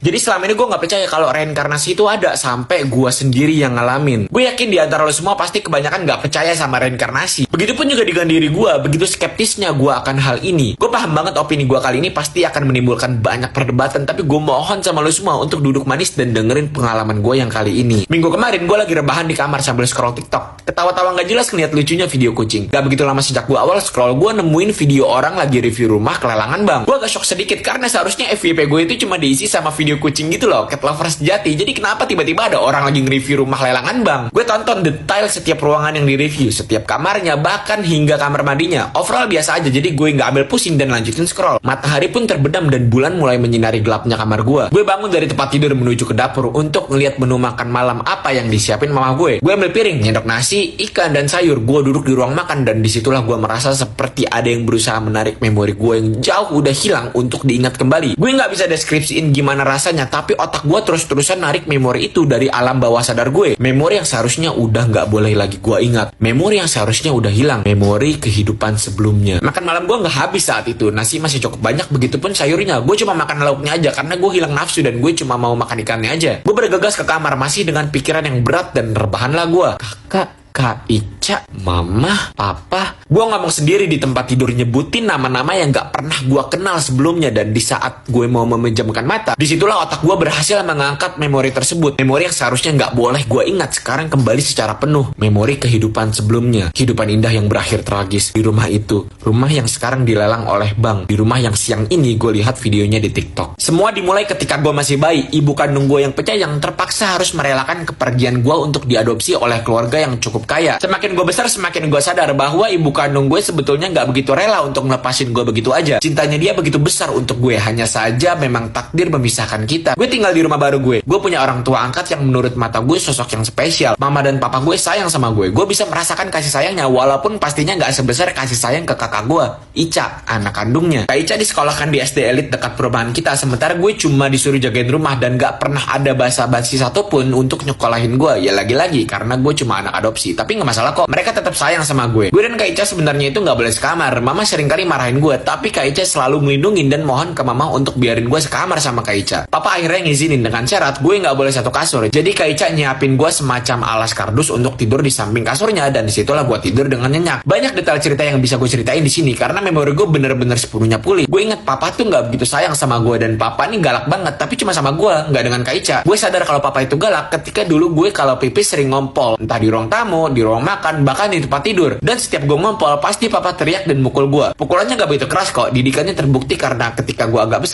Jadi selama ini gue nggak percaya kalau reinkarnasi itu ada sampai gue sendiri yang ngalamin. Gue yakin di antara lo semua pasti kebanyakan nggak percaya sama reinkarnasi. Begitupun juga dengan diri gue, begitu skeptisnya gue akan hal ini. Gue paham banget opini gue kali ini pasti akan menimbulkan banyak perdebatan, tapi gue mohon sama lo semua untuk duduk manis dan dengerin pengalaman gue yang kali ini. Minggu kemarin gue lagi rebahan di kamar sambil scroll TikTok. Ketawa-tawa nggak jelas ngeliat lucunya video kucing. Gak begitu lama sejak gue awal scroll, gue nemuin video orang lagi review rumah kelelangan bang. Gue agak shock sedikit karena seharusnya FYP gue itu cuma diisi sama video kucing gitu loh, cat lovers sejati. Jadi kenapa tiba-tiba ada orang lagi nge-review rumah lelangan bang? Gue tonton detail setiap ruangan yang direview, setiap kamarnya, bahkan hingga kamar mandinya. Overall biasa aja, jadi gue nggak ambil pusing dan lanjutin scroll. Matahari pun terbenam dan bulan mulai menyinari gelapnya kamar gue. Gue bangun dari tempat tidur menuju ke dapur untuk ngeliat menu makan malam apa yang disiapin mama gue. Gue ambil piring, nyendok nasi, ikan, dan sayur. Gue duduk di ruang makan dan disitulah gue merasa seperti ada yang berusaha menarik memori gue yang jauh udah hilang untuk diingat kembali. Gue nggak bisa deskripsiin gimana rasanya, tapi otak gue terus-terusan narik memori itu dari alam bawah sadar gue. Memori yang seharusnya udah nggak boleh lagi gue ingat. Memori yang seharusnya udah hilang. Memori kehidupan sebelumnya. Makan malam gue nggak habis saat itu. Nasi masih cukup banyak, begitupun sayurnya. Gue cuma makan lauknya aja karena gue hilang nafsu dan gue cuma mau makan ikannya aja. Gue bergegas ke kamar masih dengan pikiran yang berat dan rebahanlah gue. Kak Ica, Mama, Papa. Gue ngomong sendiri di tempat tidur nyebutin nama-nama yang gak pernah gue kenal sebelumnya. Dan di saat gue mau memejamkan mata, disitulah otak gue berhasil mengangkat memori tersebut. Memori yang seharusnya gak boleh gue ingat sekarang kembali secara penuh. Memori kehidupan sebelumnya. Kehidupan indah yang berakhir tragis di rumah itu. Rumah yang sekarang dilelang oleh bank. Di rumah yang siang ini gue lihat videonya di TikTok. Semua dimulai ketika gue masih bayi. Ibu kandung gue yang penyayang terpaksa harus merelakan kepergian gue untuk diadopsi oleh keluarga yang cukup kaya. Semakin gue besar, semakin gue sadar bahwa ibu kandung gue sebetulnya nggak begitu rela untuk ngelepasin gue begitu aja. Cintanya dia begitu besar untuk gue, hanya saja memang takdir memisahkan kita. Gue tinggal di rumah baru gue. Gue punya orang tua angkat yang menurut mata gue sosok yang spesial. Mama dan papa gue sayang sama gue. Gue bisa merasakan kasih sayangnya, walaupun pastinya nggak sebesar kasih sayang ke kakak gue, Ica, anak kandungnya. Kak Ica disekolahkan di SD elit dekat perumahan kita, sementara gue cuma disuruh jagain rumah dan nggak pernah ada basa-basi satupun untuk nyekolahin gue. Ya lagi-lagi karena gue cuma anak adopsi. Tapi nggak masalah kok, mereka tetap sayang sama gue. Gue dan Kak Ica sebenarnya itu nggak boleh sekamar. Mama seringkali marahin gue, tapi Kak Ica selalu melindungin dan mohon ke Mama untuk biarin gue sekamar sama Kak Ica. Papa akhirnya ngizinin dengan syarat gue nggak boleh satu kasur. Jadi Kak Ica nyiapin gue semacam alas kardus untuk tidur di samping kasurnya, dan disitulah gue tidur dengan nyenyak. Banyak detail cerita yang bisa gue ceritain di sini karena memori gue bener-bener sepenuhnya pulih. Gue inget Papa tuh nggak begitu sayang sama gue, dan Papa nih galak banget, tapi cuma sama gue, nggak dengan Kak Ica. Gue sadar kalau Papa itu galak ketika dulu gue kalau pipis sering ngompol, entah di ruang tamu, di ruang makan, bahkan di tempat tidur. Dan setiap gue ngompol, pasti Papa teriak dan mukul gue. Pukulannya gak begitu keras kok, didikannya terbukti karena ketika gue agak besar